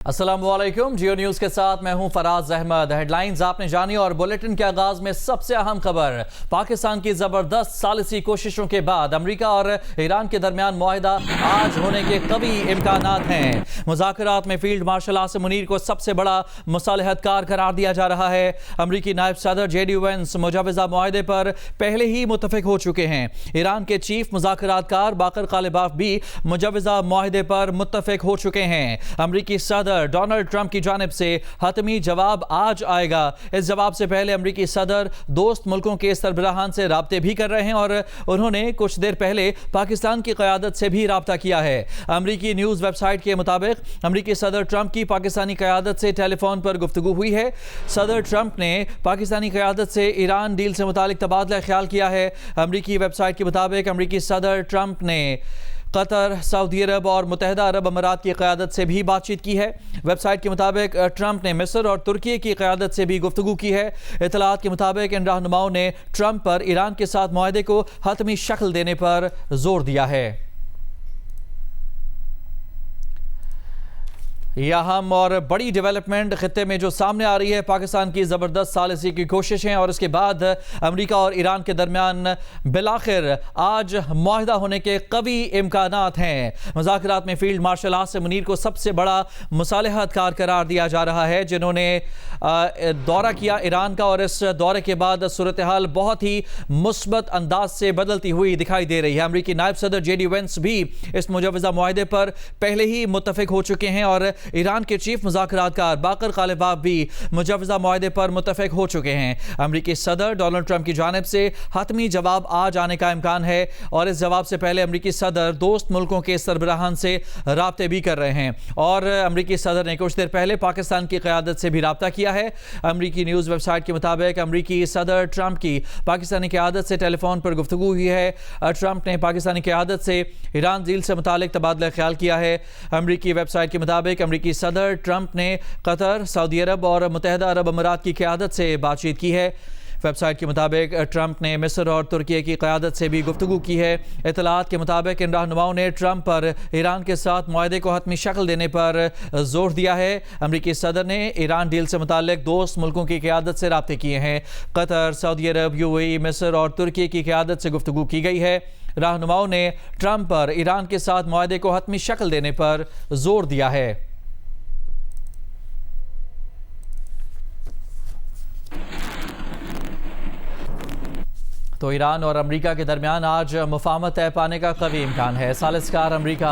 السلام علیکم، جیو نیوز کے ساتھ میں ہوں فراز احمد۔ ہیڈ لائنز آپ نے جانی اور بلیٹن کے آغاز میں سب سے اہم خبر۔ پاکستان کی زبردست ثالثی کوششوں کے بعد امریکہ اور ایران کے درمیان معاہدہ آج ہونے کے قوی امکانات ہیں۔ مذاکرات میں فیلڈ مارشل عاصم منیر کو سب سے بڑا مصالحت کار قرار دیا جا رہا ہے۔ امریکی نائب صدر جے ڈی وینس مجوزہ معاہدے پر پہلے ہی متفق ہو چکے ہیں۔ ایران کے چیف مذاکرات کار باقر غالباف بھی مجوزہ معاہدے پر متفق ہو چکے ہیں۔ امریکی صدر ڈونلڈ ٹرمپ کی جانب سے حتمی جواب آج آئے گا۔ اس جواب سے پہلے امریکی صدر دوست ملکوں کے سربراہان سے رابطے بھی کر رہے ہیں اور انہوں نے کچھ دیر پہلے پاکستان کی قیادت سے بھی رابطہ کیا ہے۔ امریکی نیوز ویب سائٹ کے مطابق امریکی صدر ٹرمپ کی پاکستانی قیادت سے ٹیلی فون پر گفتگو ہوئی ہے۔ صدر ٹرمپ نے پاکستانی قیادت سے ایران ڈیل سے متعلق تبادلہ خیال کیا ہے۔ امریکی ویب سائٹ کے مطابق امریکی صدر ٹرمپ نے قطر، سعودی عرب اور متحدہ عرب امارات کی قیادت سے بھی بات چیت کی ہے۔ ویب سائٹ کے مطابق ٹرمپ نے مصر اور ترکی کی قیادت سے بھی گفتگو کی ہے۔ اطلاعات کے مطابق ان رہنماؤں نے ٹرمپ پر ایران کے ساتھ معاہدے کو حتمی شکل دینے پر زور دیا ہے۔ یہ اہم اور بڑی ڈیولپمنٹ خطے میں جو سامنے آ رہی ہے، پاکستان کی زبردست ثالثی کی کوششیں اور اس کے بعد امریکہ اور ایران کے درمیان بالآخر آج معاہدہ ہونے کے قوی امکانات ہیں۔ مذاکرات میں فیلڈ مارشل عاصم منیر کو سب سے بڑا مصالحت کار قرار دیا جا رہا ہے، جنہوں نے دورہ کیا ایران کا، اور اس دورے کے بعد صورتحال بہت ہی مثبت انداز سے بدلتی ہوئی دکھائی دے رہی ہے۔ امریکی نائب صدر جے ڈی وینس بھی اس مجوزہ معاہدے پر پہلے ہی متفق ہو چکے ہیں اور ایران کے چیف مذاکرات کار باقر غالباف بھی مجوزہ معاہدے پر متفق ہو چکے ہیں۔ امریکی صدر ڈونلڈ ٹرمپ کی جانب سے حتمی جواب آج آنے کا امکان ہے، اور اس جواب سے پہلے امریکی صدر دوست ملکوں کے سربراہان سے رابطے بھی کر رہے ہیں، اور امریکی صدر نے کچھ دیر پہلے پاکستان کی قیادت سے بھی رابطہ کیا ہے۔ امریکی نیوز ویب سائٹ کے مطابق امریکی صدر ٹرمپ کی پاکستانی قیادت سے ٹیلی فون پر گفتگو ہوئی ہے۔ ٹرمپ نے پاکستانی قیادت سے ایران ڈیل سے متعلق تبادلہ خیال کیا ہے۔ امریکی ویب سائٹ کے مطابق امریکی صدر ٹرمپ نے قطر، سعودی عرب اور متحدہ عرب امارات کی قیادت سے بات چیت کی ہے۔ ویب سائٹ کے مطابق ٹرمپ نے مصر اور ترکی کی قیادت سے بھی گفتگو کی ہے۔ اطلاعات کے مطابق ان رہنماؤں نے ٹرمپ پر ایران کے ساتھ معاہدے کو حتمی شکل دینے پر زور دیا ہے۔ امریکی صدر نے ایران ڈیل سے متعلق دوست ملکوں کی قیادت سے رابطے کیے ہیں۔ قطر، سعودی عرب، UAE، مصر اور ترکی کی قیادت سے گفتگو کی گئی ہے۔ رہنماؤں نے ٹرمپ پر ایران کے ساتھ معاہدے کو حتمی شکل دینے پر زور دیا ہے۔ تو ایران اور امریکہ کے درمیان آج مفاہمت طے پانے کا قوی امکان ہے۔ ثالث کار امریکہ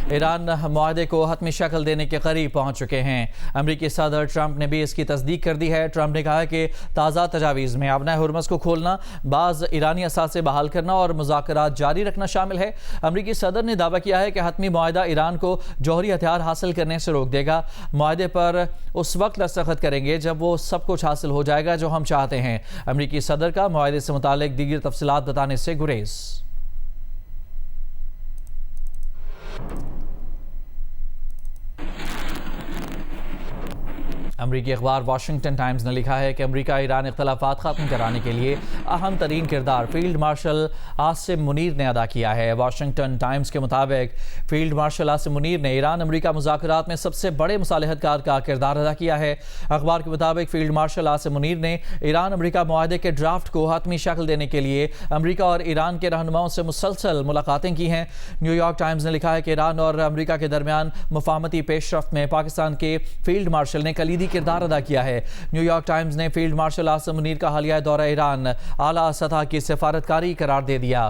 ایران معاہدے کو حتمی شکل دینے کے قریب پہنچ چکے ہیں۔ امریکی صدر ٹرمپ نے بھی اس کی تصدیق کر دی ہے۔ ٹرمپ نے کہا کہ تازہ تجاویز میں ابنۂ ہرمز کو کھولنا، بعض ایرانی اثاثے بحال کرنا اور مذاکرات جاری رکھنا شامل ہے۔ امریکی صدر نے دعویٰ کیا ہے کہ حتمی معاہدہ ایران کو جوہری ہتھیار حاصل کرنے سے روک دے گا۔ معاہدے پر اس وقت دستخط کریں گے جب وہ سب کچھ حاصل ہو جائے گا جو ہم چاہتے ہیں۔ امریکی صدر کا معاہدے سے متعلق دیگر تفصیلات بتانے سے گریز۔ امریکی اخبار واشنگٹن ٹائمز نے لکھا ہے کہ امریکہ ایران اختلافات ختم کرانے کے لیے اہم ترین کردار فیلڈ مارشل عاصم منیر نے ادا کیا ہے۔ واشنگٹن ٹائمز کے مطابق فیلڈ مارشل عاصم منیر نے ایران امریکہ مذاکرات میں سب سے بڑے مصالحت کار کا کردار ادا کیا ہے۔ اخبار کے مطابق فیلڈ مارشل عاصم منیر نے ایران امریکہ معاہدے کے ڈرافٹ کو حتمی شکل دینے کے لیے امریکہ اور ایران کے رہنماؤں سے مسلسل ملاقاتیں کی ہیں۔ نیو یارک ٹائمز نے لکھا ہے کہ ایران اور امریکہ کے درمیان مفاہمتی پیش رفت میں پاکستان کے فیلڈ مارشل نے کلیدی کردار ادا کیا ہے۔ نیو یارک ٹائمز نے فیلڈ مارشل عاصم منیر کا حالیہ دورہ ایران اعلیٰ سطح کی سفارتکاری قرار دے دیا۔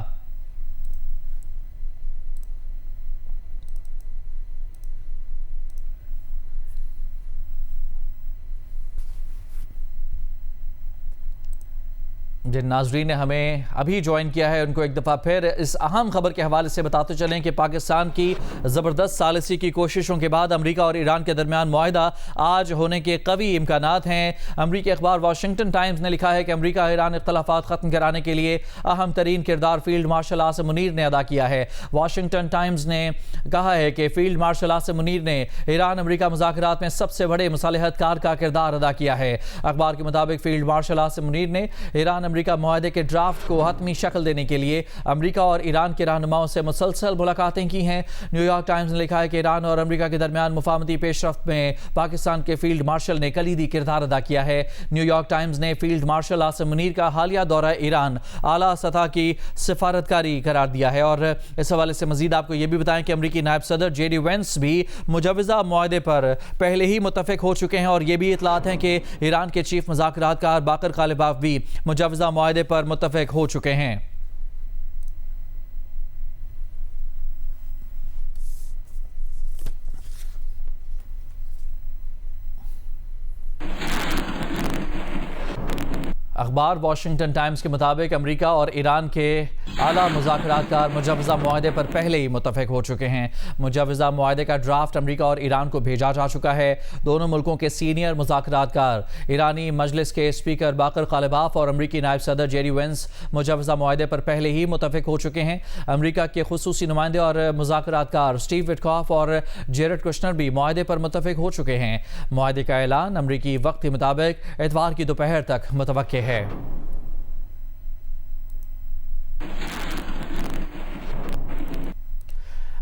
جن ناظرین نے ہمیں ابھی جوائن کیا ہے ان کو ایک دفعہ پھر اس اہم خبر کے حوالے سے بتاتے چلیں کہ پاکستان کی زبردست ثالثی کی کوششوں کے بعد امریکہ اور ایران کے درمیان معاہدہ آج ہونے کے قوی امکانات ہیں۔ امریکی اخبار واشنگٹن ٹائمز نے لکھا ہے کہ امریکہ ایران اختلافات ختم کرانے کے لیے اہم ترین کردار فیلڈ مارشل عاصم منیر نے ادا کیا ہے۔ واشنگٹن ٹائمز نے کہا ہے کہ فیلڈ مارشل عاصم منیر نے ایران امریکہ مذاکرات میں سب سے بڑے مصالحت کار کا کردار ادا کیا ہے۔ اخبار کے مطابق فیلڈ مارشل عاصم منیر نے ایران امریکہ معاہدے کے ڈرافٹ کو حتمی شکل دینے کے لیے امریکہ اور ایران کے رہنماؤں سے مسلسل ملاقاتیں کی ہیں۔ نیو یارک ٹائمز نے لکھا ہے کہ ایران اور امریکہ کے درمیان مفاہمتی پیش رفت میں پاکستان کے فیلڈ مارشل نے کلیدی کردار ادا کیا ہے۔ نیو یارک ٹائمز نے فیلڈ مارشل عاصم منیر کا حالیہ دورہ ایران اعلیٰ سطح کی سفارتکاری قرار دیا ہے، اور اس حوالے سے مزید آپ کو یہ بھی بتائیں کہ امریکی نائب صدر جے ڈی وینس بھی مجوزہ معاہدے پر پہلے ہی متفق ہو چکے ہیں، اور یہ بھی اطلاعات ہیں کہ ایران کے چیف مذاکرات کار باقر قالباف بھی مجوزہ معاہدے پر متفق ہو چکے ہیں۔ اخبار واشنگٹن ٹائمز کے مطابق امریکہ اور ایران کے اعلیٰ مذاکرات کار مجوزہ معاہدے پر پہلے ہی متفق ہو چکے ہیں۔ مجوزہ معاہدے کا ڈرافٹ امریکہ اور ایران کو بھیجا جا چکا ہے۔ دونوں ملکوں کے سینئر مذاکرات کار ایرانی مجلس کے اسپیکر باقر قالباف اور امریکی نائب صدر جے ڈی وینس مجوزہ معاہدے پر پہلے ہی متفق ہو چکے ہیں۔ امریکہ کے خصوصی نمائندے اور مذاکرات کار اسٹیو وٹکاف اور جیرڈ کشنر بھی معاہدے پر متفق ہو چکے ہیں۔ معاہدے کا اعلان امریکی وقت کے مطابق اتوار کی دوپہر تک متوقع ہے۔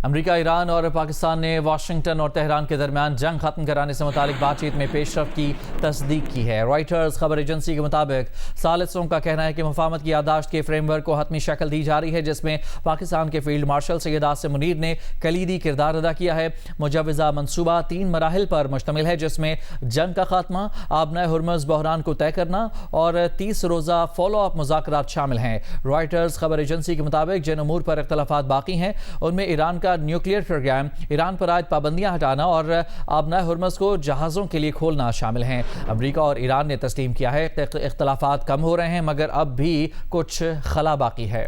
امریکہ، ایران اور پاکستان نے واشنگٹن اور تہران کے درمیان جنگ ختم کرانے سے متعلق بات چیت میں پیش رفت کی تصدیق کی ہے۔ رائٹرز خبر ایجنسی کے مطابق ثالثوں کا کہنا ہے کہ مفاہمت کی یادداشت کے فریم ورک کو حتمی شکل دی جا رہی ہے، جس میں پاکستان کے فیلڈ مارشل سید عاصم منیر نے کلیدی کردار ادا کیا ہے۔ مجوزہ منصوبہ 3 مراحل پر مشتمل ہے، جس میں جنگ کا خاتمہ، آبنائے ہرمز بحران کو طے کرنا اور 30 روزہ فالو اپ مذاکرات شامل ہیں۔ رائٹرز خبر ایجنسی کے مطابق جن امور پر اختلافات باقی ہیں ان میں ایران کا نیوکلیئر پروگرام، ایران پر عائد پابندیاں ہٹانا اور آبنائے ہرمز کو جہازوں کے لیے کھولنا شامل ہیں۔ امریکہ اور ایران نے تسلیم کیا ہے کہ اختلافات کم ہو رہے ہیں، مگر اب بھی کچھ خلا باقی ہے۔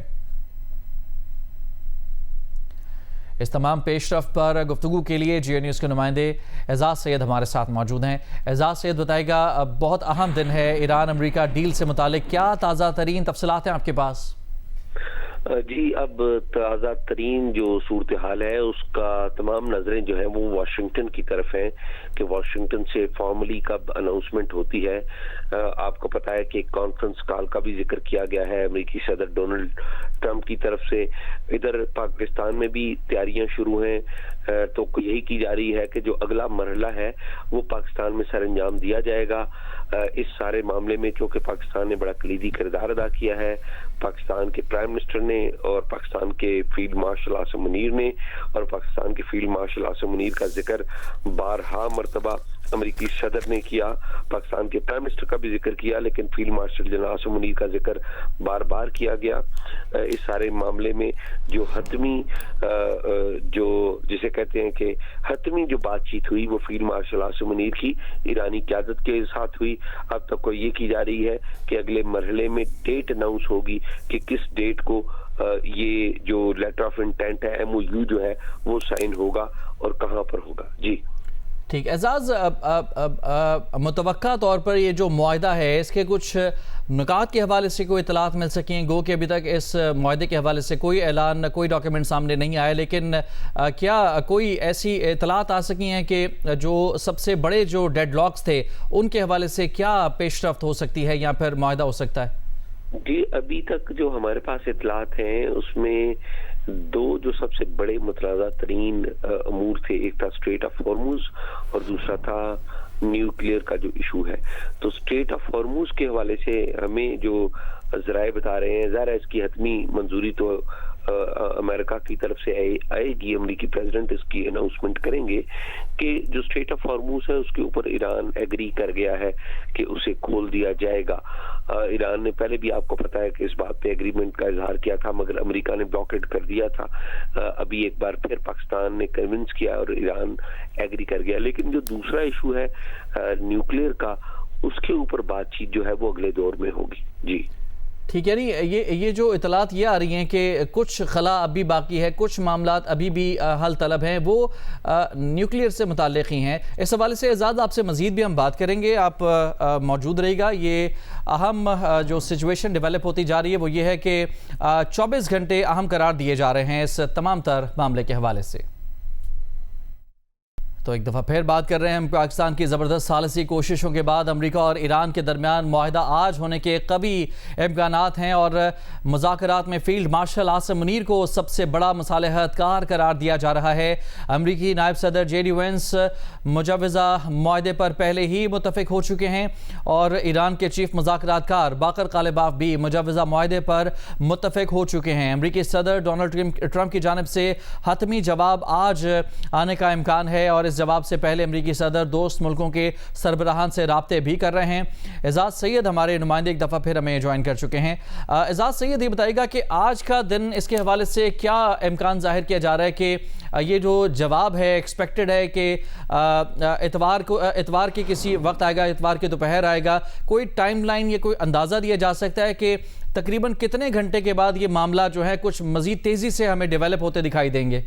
اس تمام پیش رفت پر گفتگو کے لیے جی نیوز کے نمائندے اعزاز سید ہمارے ساتھ موجود ہیں۔ اعزاز سید، بتائے گا بہت اہم دن ہے ایران امریکہ ڈیل سے متعلق، کیا تازہ ترین تفصیلات ہیں آپ کے پاس؟ جی، اب تازہ ترین جو صورتحال ہے اس کا تمام نظریں جو ہیں وہ واشنگٹن کی طرف ہیں کہ واشنگٹن سے فارملی کب اناؤنسمنٹ ہوتی ہے۔ آپ کو پتا ہے کہ ایک کانفرنس کال کا بھی ذکر کیا گیا ہے امریکی صدر ڈونلڈ ٹرمپ کی طرف سے۔ ادھر پاکستان میں بھی تیاریاں شروع ہیں، تو یہی کی جا رہی ہے کہ جو اگلا مرحلہ ہے وہ پاکستان میں سر انجام دیا جائے گا اس سارے معاملے میں، کیونکہ پاکستان نے بڑا کلیدی کردار ادا کیا ہے۔ پاکستان کے پرائم منسٹر نے اور پاکستان کے فیلڈ مارشل عاصم منیر نے، اور پاکستان کے فیلڈ مارشل عاصم منیر کا ذکر بارہا مرتبہ امریکی صدر نے کیا، پاکستان کے پرائم منسٹر کا بھی ذکر کیا، لیکن field marshal general Asim Munir کا ذکر بار بار کیا گیا۔ اس سارے معاملے میں جو حتمی جو جسے کہتے ہیں کہ حتمی جو بات چیت ہوئی وہ فیلڈ مارشل عاصم منیر کی ایرانی قیادت کے ساتھ ہوئی۔ اب تک کو یہ کی جا رہی ہے کہ اگلے مرحلے میں ڈیٹ اناؤنس ہوگی کہ کس ڈیٹ کو یہ جو لیٹر آف انٹینٹ ہے MOU جو ہے وہ سائن ہوگا اور کہاں پر ہوگا۔ جی ٹھیک، اعزاز، متوقع طور پر یہ جو معاہدہ ہے اس کے کچھ نکات کے حوالے سے کوئی اطلاعات مل سکی ہیں؟ گو کہ ابھی تک اس معاہدے کے حوالے سے کوئی اعلان، کوئی ڈاکیومنٹ سامنے نہیں آیا، لیکن کیا کوئی ایسی اطلاعات آ سکی ہیں کہ جو سب سے بڑے جو ڈیڈ لاکس تھے ان کے حوالے سے کیا پیش رفت ہو سکتی ہے یا پھر معاہدہ ہو سکتا ہے؟ جی، ابھی تک جو ہمارے پاس اطلاعات ہیں اس میں 2 جو سب سے بڑے متنازع ترین امور تھے، ایک تھا اسٹریٹ آف ہارموز اور دوسرا تھا نیوکلیئر کا جو ایشو ہے۔ تو اسٹریٹ آف ہارموز کے حوالے سے ہمیں جو ذرائع بتا رہے ہیں، ظاہر ہے اس کی حتمی منظوری تو امریکہ کی طرف سے آئے گی، امریکی پریزیڈنٹ اس کی اناؤنسمنٹ کریں گے کہ جو اسٹریٹ آف ہارموز ہے اس کے اوپر ایران ایگری کر گیا ہے کہ اسے کھول دیا جائے گا۔ ایران نے پہلے بھی آپ کو پتا ہے کہ اس بات پہ ایگریمنٹ کا اظہار کیا تھا، مگر امریکہ نے بلاکڈ کر دیا تھا۔ ابھی ایک بار پھر پاکستان نے کنونس کیا اور ایران ایگری کر گیا۔ لیکن جو دوسرا ایشو ہے نیوکلیئر کا، اس کے اوپر بات چیت جو ہے وہ اگلے دور میں ہوگی۔ جی ٹھیک، یعنی یہ جو اطلاعات یہ آ رہی ہیں کہ کچھ خلا ابھی باقی ہے، کچھ معاملات ابھی بھی حل طلب ہیں، وہ نیوکلیئر سے متعلق ہی ہیں۔ اس حوالے سے اعزاز آپ سے مزید بھی ہم بات کریں گے، آپ موجود رہے گا۔ یہ اہم جو سچویشن ڈیولپ ہوتی جا رہی ہے وہ یہ ہے کہ 24 گھنٹے اہم قرار دیے جا رہے ہیں اس تمام تر معاملے کے حوالے سے۔ تو ایک دفعہ پھر بات کر رہے ہیں ہم پاکستان کی زبردست ثالثی کوششوں کے بعد امریکہ اور ایران کے درمیان معاہدہ آج ہونے کے قوی امکانات ہیں اور مذاکرات میں فیلڈ مارشل عاصم منیر کو سب سے بڑا مصالحت کار قرار دیا جا رہا ہے۔ امریکی نائب صدر جے ڈی وینس مجوزہ معاہدے پر پہلے ہی متفق ہو چکے ہیں اور ایران کے چیف مذاکرات کار باقر غالباف بھی مجوزہ معاہدے پر متفق ہو چکے ہیں۔ امریکی صدر ڈونلڈ ٹرمپ کی جانب سے حتمی جواب آج آنے کا امکان ہے اور اس جواب سے پہلے امریکی صدر دوست ملکوں کے سربراہان سے رابطے بھی کر رہے ہیں۔ اعزاز سید ہمارے نمائندے ایک دفعہ پھر ہمیں جوائن کر چکے ہیں۔ اعزاز سید یہ بتائے گا کہ آج کا دن اس کے حوالے سے کیا امکان ظاہر کیا جا رہا ہے کہ یہ جو جواب ہے ایکسپیکٹڈ ہے کہ اتوار کے کسی وقت آئے گا، اتوار کے دوپہر آئے گا، کوئی ٹائم لائن یا کوئی اندازہ دیا جا سکتا ہے کہ تقریباً کتنے گھنٹے کے بعد یہ معاملہ جو ہے کچھ مزید تیزی سے ہمیں ڈیولپ ہوتے دکھائی دیں گے؟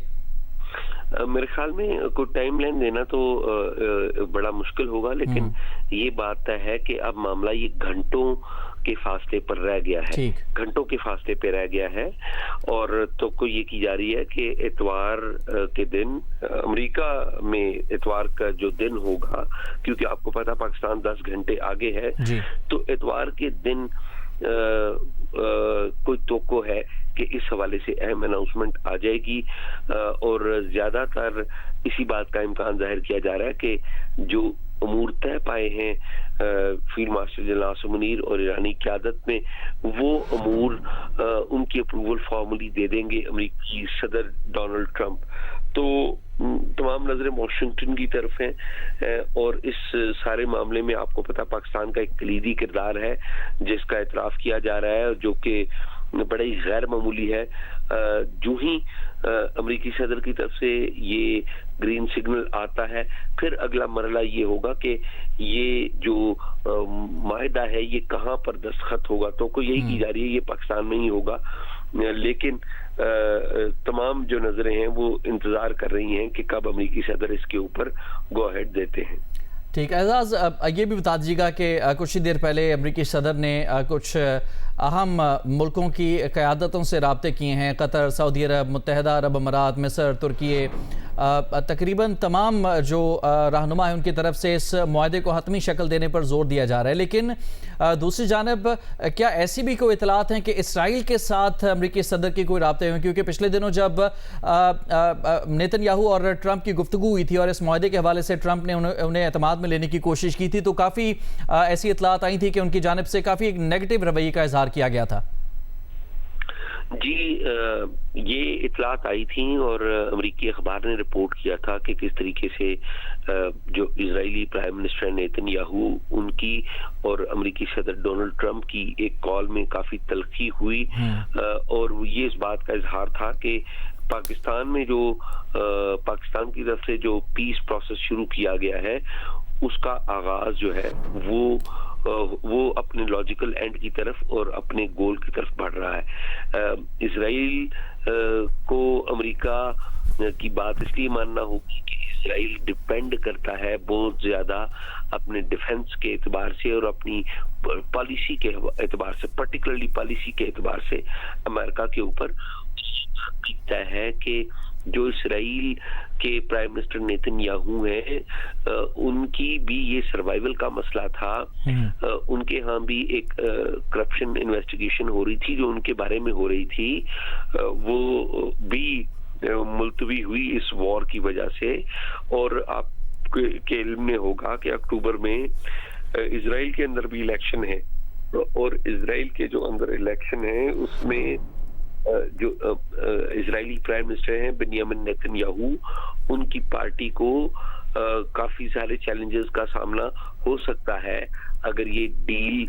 میرے خیال میں کوئی ٹائم لائن دینا تو بڑا مشکل ہوگا، لیکن یہ بات ہے کہ اب معاملہ یہ گھنٹوں کے فاصلے پر رہ گیا ہے، گھنٹوں کے فاصلے پہ رہ گیا ہے اور تو یہ کی جا رہی ہے کہ اتوار کے دن امریکہ میں اتوار کا جو دن ہوگا، کیونکہ آپ کو پتا پاکستان 10 گھنٹے آگے ہے، تو اتوار کے دن کوئی توقع ہے کہ اس حوالے سے اہم اناؤنسمنٹ آ جائے گی اور زیادہ تر اسی بات کا امکان ظاہر کیا جا رہا ہے کہ جو امور طے پائے ہیں field marshal general Asim Munir اور ایرانی قیادت میں، وہ امور ان کی اپروول فارملی دے دیں گے امریکی صدر ڈونلڈ ٹرمپ۔ تو تمام نظریں واشنگٹن کی طرف ہیں اور اس سارے معاملے میں آپ کو پتا پاکستان کا ایک کلیدی کردار ہے جس کا اعتراف کیا جا رہا ہے، جو کہ بڑا ہی غیر معمولی ہے۔ جو ہی امریکی صدر کی طرف سے یہ گرین سگنل آتا ہے، پھر اگلا مرحلہ یہ ہوگا کہ یہ جو معاہدہ ہے یہ کہاں پر دستخط ہوگا، تو کوئی یہی کی جا رہی ہے یہ پاکستان میں ہی ہوگا، لیکن تمام جو نظریں ہیں وہ انتظار کر رہی ہیں کہ کب امریکی صدر اس کے اوپر گو ہیڈ دیتے ہیں۔ ٹھیک، اعزاز یہ بھی بتا دیجیے گا کہ کچھ ہی دیر پہلے امریکی صدر نے کچھ اہم ملکوں کی قیادتوں سے رابطے کیے ہیں، قطر، سعودی عرب، متحدہ عرب امارات، مصر، ترکی، تقریباً تمام جو رہنما ہیں ان کی طرف سے اس معاہدے کو حتمی شکل دینے پر زور دیا جا رہا ہے، لیکن دوسری جانب کیا ایسی بھی کوئی اطلاعات ہیں کہ اسرائیل کے ساتھ امریکی صدر کی کوئی رابطے ہوئے؟ کیونکہ پچھلے دنوں جب نیتن یاہو اور ٹرمپ کی گفتگو ہوئی تھی اور اس معاہدے کے حوالے سے ٹرمپ نے انہیں اعتماد میں لینے کی کوشش کی تھی، تو کافی ایسی اطلاعات آئی تھی کہ ان کی جانب سے کافی ایک نیگیٹو رویے کا اظہار کیا گیا تھا۔ جی یہ اطلاعات آئی تھیں اور امریکی اخبار نے رپورٹ کیا تھا کہ کس طریقے سے جو اسرائیلی پرائم منسٹر نیتن یاہو ان کی اور امریکی صدر ڈونلڈ ٹرمپ کی ایک کال میں کافی تلخی ہوئی اور یہ اس بات کا اظہار تھا کہ پاکستان میں جو پاکستان کی طرف سے جو پیس پروسیس شروع کیا گیا ہے اس کا آغاز جو ہے وہ اپنے لاجیکل اینڈ کی طرف اور اپنے گول کی طرف بڑھ رہا ہے۔ اسرائیل کو امریکہ کی بات اس لیے ماننا ہوگی کہ اسرائیل ڈیپینڈ کرتا ہے بہت زیادہ اپنے ڈیفنس کے اعتبار سے اور اپنی پالیسی کے اعتبار سے، پرٹیکولرلی پالیسی کے اعتبار سے امریکہ کے اوپر دکھتا ہے کہ جو اسرائیل کے پرائم منسٹر نیتن یاہو ہیں ان کی بھی یہ سروائیول کا مسئلہ تھا، ان کے ہاں بھی ایک کرپشن انویسٹیگیشن ہو رہی تھی جو ان کے بارے میں ہو رہی تھی، وہ بھی ملتوی ہوئی اس وار کی وجہ سے، اور آپ کے علم میں ہوگا کہ اکتوبر میں اسرائیل کے اندر بھی الیکشن ہے اور اسرائیل کے جو اندر الیکشن ہے اس میں جو اسرائیلی پرائم منسٹر ہیں بنیامین نیتن یاہو، ان کی پارٹی کو کافی سارے چیلنجز کا سامنا ہو سکتا ہے اگر یہ ڈیل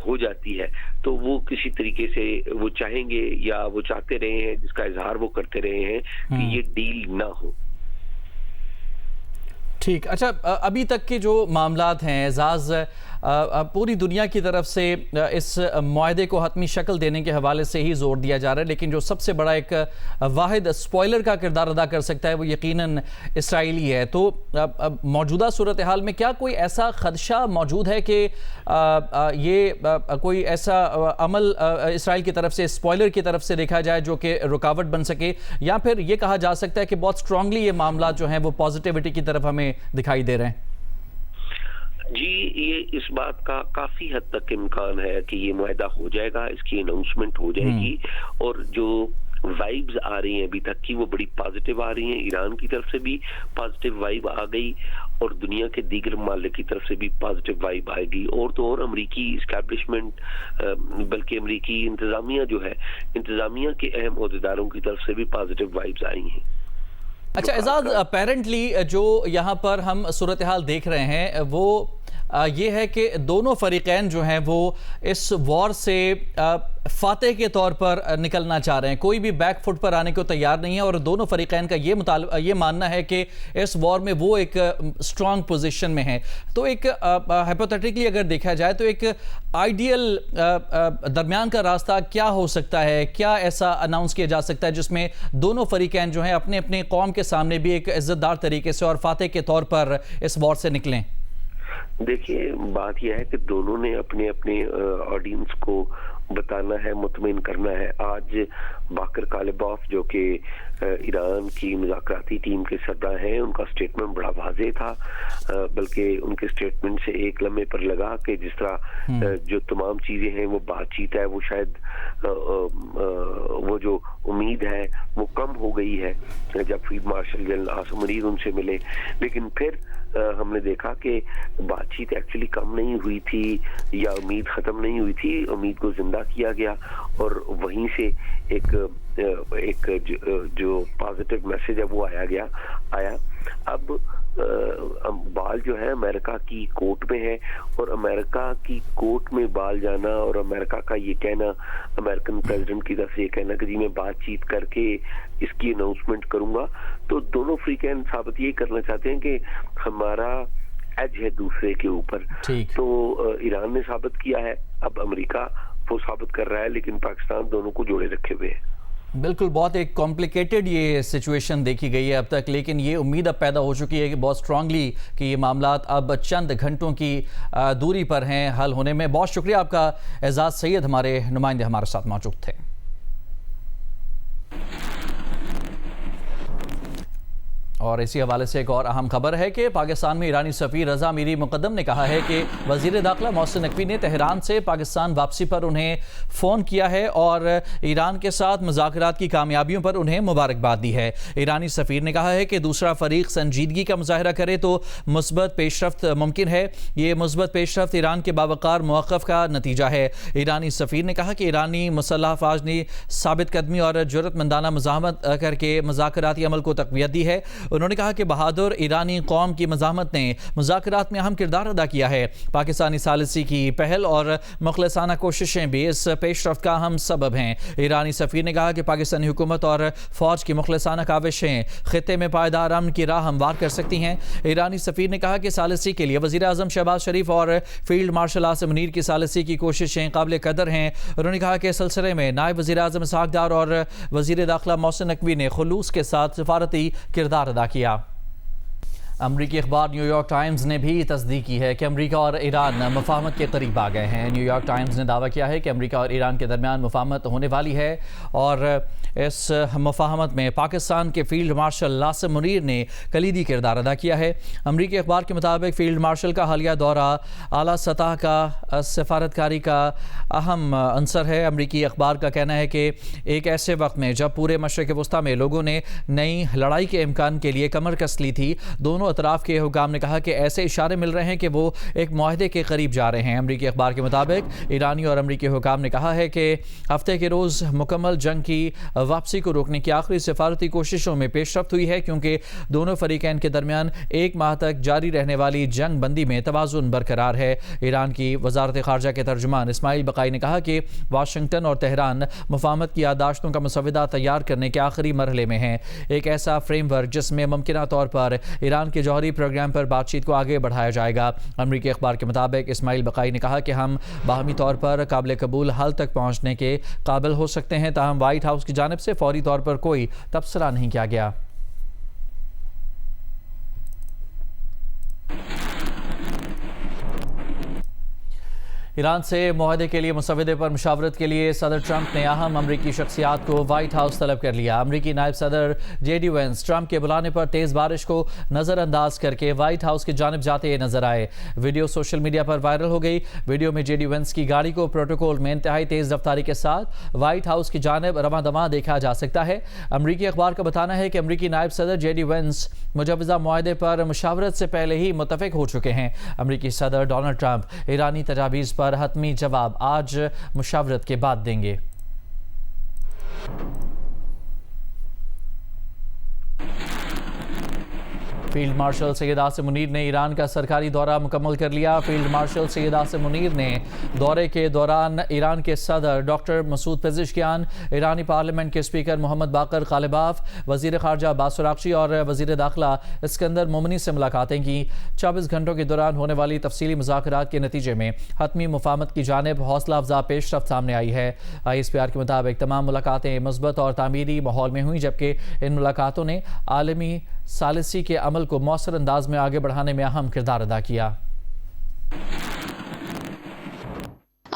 ہو جاتی ہے، تو وہ کسی طریقے سے وہ چاہیں گے یا وہ چاہتے رہے ہیں، جس کا اظہار وہ کرتے رہے ہیں کہ یہ ڈیل نہ ہو۔ ٹھیک، اچھا ابھی تک کے جو معاملات ہیں اعزاز، पूरी दुनिया की तरफ से इस मुआहदे को हतमी शक्ल देने के हवाले से ही जोर दिया जा रहा है, लेकिन जो सबसे बड़ा एक वाहिद स्पॉइलर का किरदार अदा कर सकता है वो यकीनन इसराइली है। तो मौजूदा सूरत हाल में क्या कोई ऐसा खदशा मौजूद है कि ये कोई ऐसा अमल इसराइल की तरफ से स्पॉइलर की तरफ से देखा जाए जो कि रुकावट बन सके, या फिर ये कहा जा सकता है कि बहुत स्ट्रांगली ये मामला जो है वो पॉजिटिविटी की तरफ हमें दिखाई दे रहे हैं? जी, ये इस बात का काफी हद तक इम्कान है कि ये मुआहदा हो जाएगा, इसकी अनाउंसमेंट हो जाएगी, और जो वाइब्स आ रही हैं अभी तक की वो बड़ी पॉजिटिव आ रही हैं। ईरान की तरफ से भी पॉजिटिव वाइब आ गई और दुनिया के दीगर ममालिक की तरफ से भी पॉजिटिव वाइब आएगी, और तो और अमरीकी इस्टेब्लिशमेंट बल्कि अमरीकी इंतजामिया जो है, इंतजामिया के अहम ओहदेदारों की तरफ से भी पॉजिटिव वाइब्स आई हैं। अच्छा एजाज, अपेरेंटली जो यहाँ पर हम सूरत हाल देख रहे हैं वो ये है कि दोनों फरीकैन जो हैं वो इस वॉर से फातेह के तौर पर निकलना चाह रहे हैं, कोई भी बैक फुट पर आने को तैयार नहीं है, और दोनों फरीकैन का ये मानना है कि इस वॉर में वो एक स्ट्रांग पोजीशन में है। तो एक हाइपोथेटिकली अगर देखा जाए तो एक आइडियल दरमियान का रास्ता क्या हो सकता है, क्या ऐसा अनाउंस किया जा सकता है जिसमें दोनों फरीकैन जो हैं अपने अपने कौम के सामने भी एक इज्जतदार तरीके से और फातेह के तौर पर इस वॉर से निकलें? देखिए, बात यह है कि दोनों ने अपने अपने ऑडियंस को बताना है, मुतमईन करना है। आज बाकर कालिबॉफ जो कि ईरान की मुज़ाकराती टीम के सरबराह हैं, उनका स्टेटमेंट बड़ा वाज़ेह था, बल्कि उनके स्टेटमेंट से एक लम्हे पर लगा कि जिस तरह जो तमाम चीज़ें हैं वो बातचीत है, वो शायद वो जो उम्मीद है वो कम हो गई है जब field marshal general Asim Munir उनसे मिले। लेकिन फिर हमने देखा कि बातचीत एक्चुअली कम नहीं हुई थी या उम्मीद ख़त्म नहीं हुई थी, उम्मीद को जिंदा किया गया, और वहीं से एक जो पॉजिटिव मैसेज है वो आया। अब बाल जो है अमेरिका की कोर्ट में है, और अमेरिका की कोर्ट में बाल जाना और अमेरिका का ये कहना, अमेरिकन प्रेसिडेंट की तरफ से ये कहना कि जी मैं बातचीत करके इसकी अनाउंसमेंट करूंगा, तो दोनों फ्रीकैन साबित ये करना चाहते हैं कि हमारा एज है दूसरे के ऊपर। तो ईरान ने साबित किया है, अब अमेरिका वो साबित कर रहा है, लेकिन पाकिस्तान दोनों को जोड़े रखे हुए है। बिल्कुल, बहुत एक कॉम्प्लिकेटेड ये सिचुएशन देखी गई है अब तक, लेकिन ये उम्मीद अब पैदा हो चुकी है कि बहुत स्ट्रांगली कि ये मामलात अब चंद घंटों की दूरी पर हैं हल होने में। बहुत शुक्रिया आपका एजाज सैयद, हमारे नुमाइंदे हमारे साथ मौजूद थे। और इसी हवाले से एक और अहम खबर है कि पाकिस्तान में ईरानी सफ़ीर रज़ा मीरी मुक़द्दम ने कहा है कि वज़ीर दाखिला मोहसिन नकवी ने तेहरान से पाकिस्तान वापसी पर उन्हें फ़ोन किया है और ईरान के साथ मुज़ाकरात की कामयाबियों पर उन्हें मुबारकबाद दी है। ईरानी सफ़ीर ने कहा है कि दूसरा फ़रीक संजीदगी का मुज़ाहरा करे तो मुस्बत पेशरफ्त मुमकिन है। ये मुस्बत पेशरफ्त ईरान के बावकार मौक़िफ़ का नतीजा है। ईरानी सफ़ीर ने कहा कि ईरानी मुसल्लह अफ़वाज ने साबित कदमी और जुर्रतमंदाना मुज़ाहमत करके मुज़ाकराती अमल को तक़वियत दी है। उन्होंने कहा कि बहादुर ईरानी कौम की मज़ाहमत ने मुज़ाकरात में अहम किरदार अदा किया है। पाकिस्तानी सालिसी की पहल और मुखलसाना कोशिशें भी इस पेशरफ्त का अहम सबब हैं। ईरानी सफ़ीर ने कहा कि पाकिस्तानी हुकूमत और फ़ौज की मुखलसाना काविशें ख़ित्ते में पायदार अमन की राह हमवार कर सकती हैं। ईरानी सफ़ीर ने कहा कि सालिसी के लिए वज़ीर आज़म शहबाज शरीफ और फील्ड मार्शल आसिम मुनीर की सालिसी की कोशिशें काबिल कदर हैं। उन्होंने कहा कि इस सिलसिले में नायब वज़ीर आज़म इसहाक़ डार और वज़ीर दाखिला मोहसिन नकवी ने खुलूस के साथ सफारती किरदार अदा किया। अमरीकी अखबार न्यूयॉर्क टाइम्स ने भी तस्दीक की है कि अमरीका और ईरान मुफाहमत के करीब आ गए हैं। न्यूयॉर्क टाइम्स ने दावा किया है कि अमरीका और ईरान के दरमियान मुफाहमत होने वाली है और इस मुफाहमत में पाकिस्तान के फील्ड मार्शल आसिम मुनीर ने कलीदी किरदार अदा किया है। अमरीकी अखबार के मुताबिक फील्ड मार्शल का हालिया दौरा आला सतह का सफारतकारी का अहम अंसर है। अमरीकी अखबार का कहना है कि एक ऐसे वक्त में जब पूरे मशरिक़ वस्ता में लोगों ने नई लड़ाई के इम्कान के लिए कमर कस ली थी, दोनों अतराफ के हुकाम ने कहा कि ऐसे इशारे मिल रहे हैं कि वो एक मुआहदे के करीब जा रहे हैं। अमरीकी अखबार के मुताबिक ईरानी और अमरीकी हुकाम ने कहा है कि हफ्ते के रोज़ मुकम्मल जंग की वापसी को रोकने की आखिरी सिफारती कोशिशों में पेशरफ्त हुई है, क्योंकि दोनों फरीकैन के दरमियान एक माह तक जारी रहने वाली जंग बंदी में तवाज़ुन बरकरार है। ईरान की वज़ारत ख़ारजा के तर्जुमान इस्माइल बक़ाई ने कहा कि वाशिंगटन और तेहरान मुफाहमत की याददाश्तों का मसवदा तैयार करने के आखिरी मरहले में हैं। एक ऐसा फ्रेमवर्क जिसमें मुमकिना तौर पर ईरान के जौहरी प्रोग्राम पर बातचीत को आगे बढ़ाया जाएगा। अमरीकी अखबार के मुताबिक इस्माइल बकाई ने कहा कि हम बाहमी तौर पर काबिल कबूल हल तक पहुँचने के काबिल हो सकते हैं, ताहम वाइट हाउस की जानिब से फौरी तौर पर कोई तबसरा नहीं किया गया। ईरान से मुआहदे के लिए मुसवदे पर मुशावरत के लिए सदर ट्रंप ने अहम अमरीकी शख्सियात को वाइट हाउस तलब कर लिया। अमरीकी नायब सदर JD वेंस ट्रंप के बुलाने पर तेज़ बारिश को नज़रअंदाज करके वाइट हाउस की जानिब जाते नजर आए। वीडियो सोशल मीडिया पर वायरल हो गई। वीडियो में JD वेंस की गाड़ी को प्रोटोकॉल में इंतहाई तेज़ रफ्तारी के साथ वाइट हाउस की जानिब रवां दवां देखा जा सकता है। अमरीकी अखबार का बताना है कि अमरीकी नायब सदर JD वेंस मुजवज़ा मुआहदे पर मुशावरत से पहले ही मुत्तफ़िक हो चुके हैं। अमरीकी सदर डोनाल्ड ट्रंप ईरानी तजावीज़ पर हतमी जवाब आज मुशावरत के बाद देंगे। फील्ड मार्शल सैयद आसिम मुनीर ने ईरान का सरकारी दौरा मुकम्मल कर लिया। फील्ड मार्शल सैयद आसिम मुनीर ने दौरे के दौरान ईरान के सदर डॉक्टर मसूद पेज़ेश्कियान, ईरानी पार्लियामेंट के स्पीकर मोहम्मद बाकर कालिबाफ, वज़ीर ख़ारजा अब्बास अराग़ची और वज़ीर दाखिला इस्कंदर मोमिनी से मुलाकातें की। 24 घंटों के दौरान होने वाली तफसीली मुज़ाकरात के नतीजे में हतमी मुफाहमत की जानिब हौसला अफजा पेशरफ्त सामने आई है। ISPR के मुताबिक तमाम मुलाकातें मुस्बत और तामीरी माहौल में हुई, जबकि इन मुलाकातों ने आलमी सालिसी के अमल को मौसर अंदाज में आगे बढ़ाने में अहम किरदार अदा किया।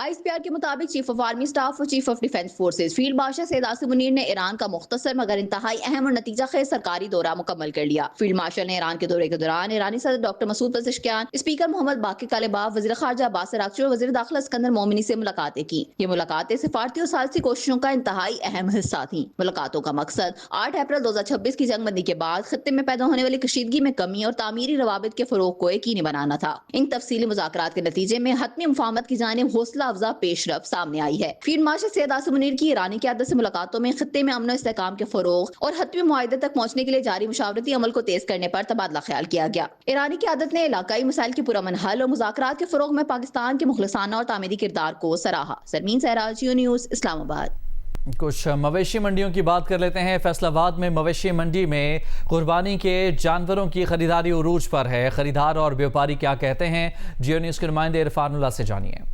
ISPR के मुताबिक चीफ ऑफ आर्मी स्टाफ और chief of defence forces field marshal Syed Asim Munir ने ईरान का मुख्तसर मगर इंतहाई अहम और नतीजा खेज सरकारी दौरा मुकम्मल कर लिया। फील्ड मार्शल ने ईरान के दौरे के दौरान ईरानी सदर doctor Masoud Pezeshkian, speaker Mohammad Bagher Ghalibaf, वज़ीर ख़ारजा अब्बास अराग़ची और वज़ीर दाखिला इस्कंदर मोमिनी से मुलाकातें की। ये मुलाकातें सिफारती और सालसी कोशिशों का इंतहाई अहम हिस्सा थी। मुलाकातों का मकसद 8 अप्रैल 2026 की जंगबंदी के बाद खित्ते में पैदा होने वाली कशीदगी में कमी और तामीरी रवाबित के फ़रोग़ को यकीनी बनाना था। इन तफसीली मुज़ाकरात के नतीजे में हतमी मुफाहमत की जानिब हौसला अफजा पेशरफ्त सामने आई है। फील्ड मार्शल सैयद आसिम मुनीर की ईरानी क़यादत से मुलाकातों में खित्ते में अमन और इस्तेहकाम के फ़रोग़ और हतमी मुआहदे तक पहुंचने के लिए जारी मुशावरती अमल को तेज करने पर तबादला ख्याल किया गया। ईरानी क़यादत ने इलाकाई मसाइल की पुरअमन हल और मुज़ाकरात के फ़रोग़ में पाकिस्तान के मुखलिसाना और तामीरी किरदार को सराहा। सरमीन सहराज, जियो न्यूज़, इस्लामाबाद। कुछ मवेशी मंडियों की बात कर लेते हैं। फैसलाबाद में मवेशी मंडी में कुर्बानी के जानवरों की खरीदारी उरूज पर है। खरीदार और व्यापारी क्या कहते हैं, जियो न्यूज़ के नुमाइंदे इरफानुल्लाह से जानिए।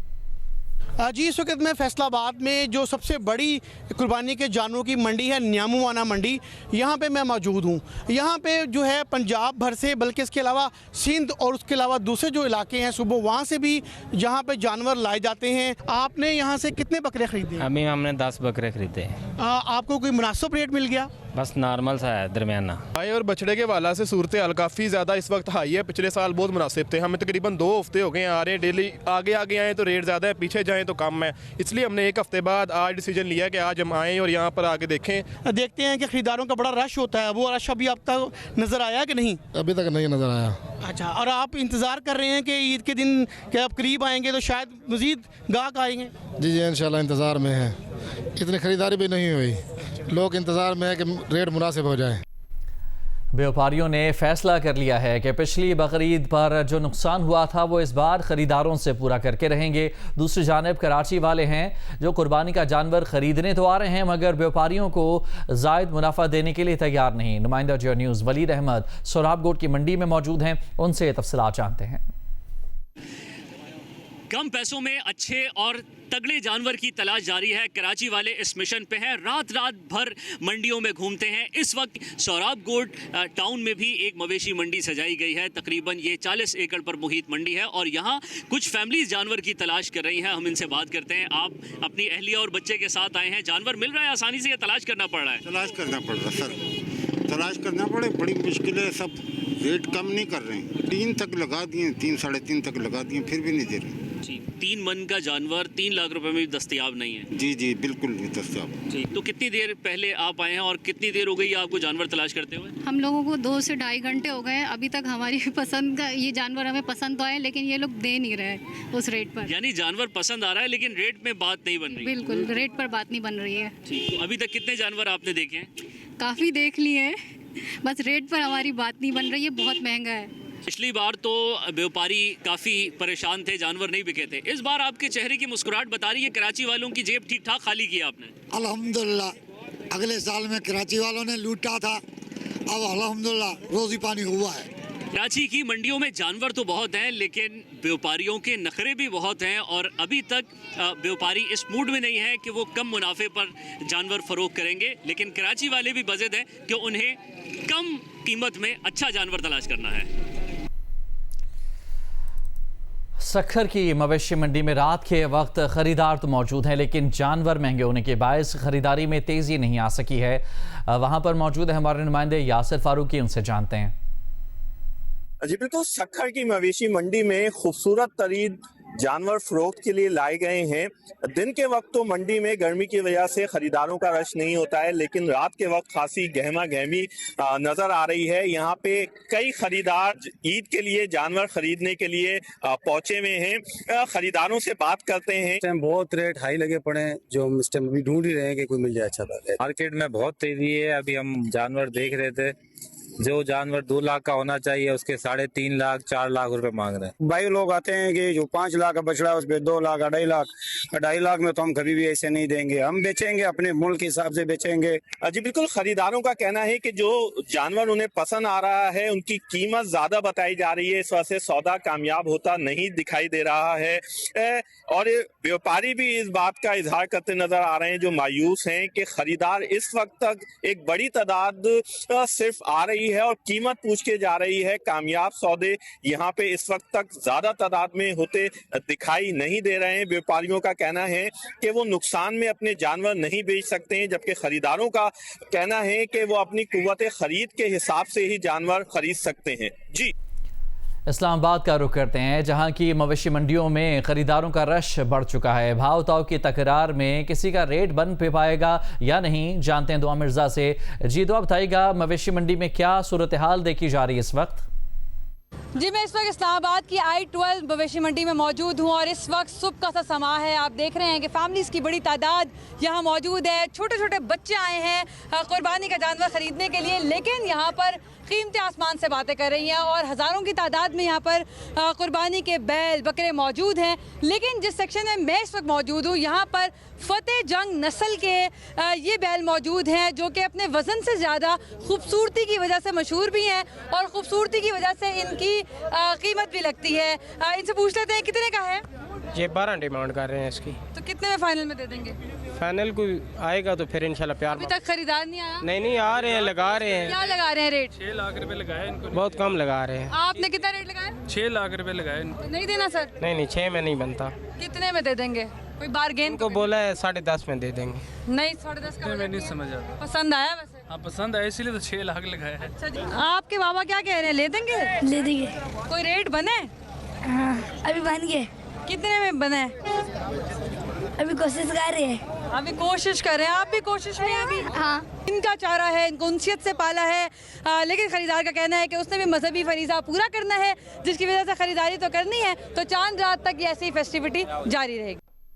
जी, इस वक्त मैं फैसलाबाद में जो सबसे बड़ी कुर्बानी के जानवरों की मंडी है, न्यामूवाना मंडी, यहाँ पे मैं मौजूद हूँ। यहाँ पे जो है पंजाब भर से, बल्कि इसके अलावा सिंध और उसके अलावा दूसरे जो इलाके हैं सुबह, वहाँ से भी यहाँ पे जानवर लाए जाते हैं। आपने यहाँ से कितने बकरे खरीदे? अभी हमने 10 बकरे खरीदे हैं। आपको कोई मुनासिब रेट मिल गया? बस नॉर्मल सा है, दरमियाना। गाय और बछड़े के वाला से सूरत हाल काफ़ी ज़्यादा इस वक्त हाई है। पिछले साल बहुत मुनासिब थे। हमें तकरीबन 2 हफ्ते हो गए आ रहे हैं डेली। आगे आए तो रेट ज़्यादा है, पीछे जाएँ तो कम है। इसलिए हमने 1 हफ्ते बाद आज डिसीजन लिया कि आज हम आएँ और यहाँ पर आके देखें। देखते हैं कि खरीदारों का बड़ा रश होता है, वो रश अभी आप तक नज़र आया कि नहीं? अभी तक नहीं नज़र आया। अच्छा, और आप इंतज़ार कर रहे हैं कि ईद के दिन कि आप करीब आएंगे तो शायद मज़ीद गाहक आएंगे? जी जी, इंशाल्लाह इंतज़ार में है। इतनी ख़रीदारी भी नहीं हुई, लोग इंतज़ार में है कि रेट मुनासिब हो जाए। व्यापारियों ने फैसला कर लिया है कि पिछली बकरीद पर जो नुकसान हुआ था वो इस बार ख़रीदारों से पूरा करके रहेंगे। दूसरी जानिब कराची वाले हैं जो कुर्बानी का जानवर ख़रीदने तो आ रहे हैं मगर व्यापारियों को ज़ायद मुनाफा देने के लिए तैयार नहीं। नुमाइंदा जियो न्यूज़ वलीद अहमद सोराबगोट की मंडी में मौजूद हैं, उनसे तफसीलात जानते हैं। कम पैसों में अच्छे और तगड़े जानवर की तलाश जारी है। कराची वाले इस मिशन पे हैं, रात भर मंडियों में घूमते हैं। इस वक्त सोराबगोट टाउन में भी एक मवेशी मंडी सजाई गई है। तकरीबन ये 40 एकड़ पर मुहित मंडी है और यहाँ कुछ फैमिलीज जानवर की तलाश कर रही हैं। हम इनसे बात करते हैं। आप अपनी अहलिया और बच्चे के साथ आए हैं, जानवर मिल रहा है आसानी से या तलाश करना पड़ रहा है? तलाश करना पड़ रहा सर, तलाश करना पड़े, बड़ी मुश्किल है। सब रेट कम नहीं कर रहे हैं। 3 तक लगा दिए, 3 साढ़े 3 तक लगा दिए, फिर भी नहीं दे रहे। जी, 3 मन का जानवर 3 लाख रुपए में भी दस्तयाब नहीं है? जी जी, बिल्कुल नहीं दस्तयाब। जी, तो कितनी देर पहले आप आए हैं और कितनी देर हो गई आपको जानवर तलाश करते हुए? हम लोगों को 2 से ढाई घंटे हो गए हैं। अभी तक हमारी पसंद का ये जानवर हमें पसंद तो आए, लेकिन ये लोग दे नहीं रहे उस रेट पर। यानी जानवर पसंद आ रहा है लेकिन रेट में बात नहीं बन रही? बिल्कुल, रेट पर बात नहीं बन रही है। तो अभी तक कितने जानवर आपने देखे हैं? काफ़ी देख लिए हैं, बस रेट पर हमारी बात नहीं बन रही है, बहुत महंगा है। पिछली बार तो व्यापारी काफ़ी परेशान थे, जानवर नहीं बिके थे। इस बार आपके चेहरे की मुस्कुराहट बता रही है कराची वालों की जेब ठीक ठाक खाली किया आपने। अल्हम्दुलिल्लाह, अगले साल में कराची वालों ने लूटा था, अब अल्हम्दुलिल्लाह रोजी पानी हुआ है। कराची की मंडियों में जानवर तो बहुत हैं, लेकिन व्यापारियों के नखरे भी बहुत हैं और अभी तक व्यापारी इस मूड में नहीं है कि वो कम मुनाफे पर जानवर फरोख्त करेंगे, लेकिन कराची वाले भी बज़द हैं कि उन्हें कम कीमत में अच्छा जानवर तलाश करना है। सक्खर की मवेशी मंडी में रात के वक्त खरीदार तो मौजूद हैं, लेकिन जानवर महंगे होने के बायस खरीदारी में तेज़ी नहीं आ सकी है। वहां पर मौजूद है हमारे नुमाइंदे यासिर फारूकी, उनसे जानते हैं। जी बिल्कुल, सक्खर की मवेशी मंडी में खूबसूरत तरीन जानवर फरोख्त के लिए लाए गए हैं। दिन के वक्त तो मंडी में गर्मी की वजह से खरीदारों का रश नहीं होता है, लेकिन रात के वक्त खासी गहमा गहमी नजर आ रही है। यहाँ पे कई खरीदार ईद के लिए जानवर खरीदने के लिए पहुंचे हुए हैं। खरीदारों से बात करते हैं। बहुत रेट हाई लगे पड़े हैं, जो हम इस टाइम अभी ढूंढ ही रहे हैं कि कोई मिल जाए अच्छा था। मार्केट में बहुत तेजी है। अभी हम जानवर देख रहे थे, जो जानवर 2 लाख का होना चाहिए उसके 3.5 लाख 4 लाख रुपए मांग रहे हैं। भाई लोग आते हैं कि जो 5 लाख का बछड़ा है उस पर 2 लाख 2.5 लाख में तो हम कभी भी ऐसे नहीं देंगे। हम बेचेंगे अपने मुल्क के हिसाब से बेचेंगे। जी बिल्कुल, खरीदारों का कहना है कि जो जानवर उन्हें पसंद आ रहा है उनकी कीमत ज्यादा बताई जा रही है, इस वजह से सौदा कामयाब होता नहीं दिखाई दे रहा है। और व्यापारी भी इस बात का इजहार करते नजर आ रहे हैं, जो मायूस हैं कि खरीदार इस वक्त तक एक बड़ी तादाद सिर्फ आ रही है और कीमत पूछ के जा रही है। कामयाब सौदे यहाँ पे इस वक्त तक ज्यादा तादाद में होते दिखाई नहीं दे रहे हैं। व्यापारियों का कहना है कि वो नुकसान में अपने जानवर नहीं बेच सकते हैं, जबकि खरीदारों का कहना है कि वो अपनी कुव्वत खरीद के हिसाब से ही जानवर खरीद सकते हैं। जी, इस्लामाबाद का रुख करते हैं, जहां की मवेशी मंडियों में खरीदारों का रश बढ़ चुका है। भाव ताव की तकरार में किसी का रेट बन पे पाएगा या नहीं, जानते हैं दुआ मिर्जा से। जी दुआ, बताइएगा मवेशी मंडी में क्या सूरत हाल देखी जा रही है इस वक्त? जी, मैं इस वक्त इस्लामाबाद की I-12 मवेशी मंडी में मौजूद हूँ और इस वक्त सुबह का सा समा है। आप देख रहे हैं कि फैमिलीज़ की बड़ी तादाद यहाँ मौजूद है। छोटे छोटे बच्चे आए हैं कुर्बानी का जानवर ख़रीदने के लिए, लेकिन यहाँ पर कीमतें आसमान से बातें कर रही हैं और हज़ारों की तादाद में यहाँ पर कुर्बानी के बैल बकरे मौजूद हैं। लेकिन जिस सेक्शन में मैं इस वक्त मौजूद हूँ, यहाँ पर फ़तेह जंग नस्ल के ये बैल मौजूद हैं, जो कि अपने वज़न से ज़्यादा खूबसूरती की वजह से मशहूर भी हैं और ख़ूबसूरती की वजह से इनकी कीमत भी लगती है। इनसे पूछ लेते हैं कितने का है? ये 12 डिमांड कर रहे हैं इसकी। तो कितने में फाइनल में दे देंगे? फाइनल कोई आएगा तो फिर इंशाल्लाह प्यार। अभी तक खरीदार नहीं आया? नहीं आ रहे हैं, लगा रहे हैं। क्या लगा रहे हैं रेट? 6 लाख रुपए लगाए इनको। बहुत कम लगा रहे हैं। आपने कितना रेट लगाया? 6 लाख रुपए लगाए। नहीं देना सर? नहीं 6 में नहीं बनता। कितने में दे देंगे? कोई बार्गेन को बोला है 10.5 में दे देंगे। नहीं 10.5 का मैं नहीं समझ आता। पसंद आया वैसे? हाँ पसंद आया, इसीलिए तो 6 लाख लगाया है। अच्छा जी, आपके बाबा क्या कह रहे हैं, ले देंगे? ले देंगे। कोई रेट बने? हाँ अभी बन गए। कितने में बने? अभी कोशिश कर रहे हैं। अभी कोशिश कर रहे हैं। आप भी कोशिश में हैं अभी? हाँ। इनका चारा है, इनको उनसियत से पाला है, लेकिन खरीदार का कहना है कि उसने भी मजहबी फरीज़ा पूरा करना है, जिसकी वजह से खरीदारी तो करनी है। तो चांद रात तक ये ऐसी फेस्टिविटी जारी रहेगी।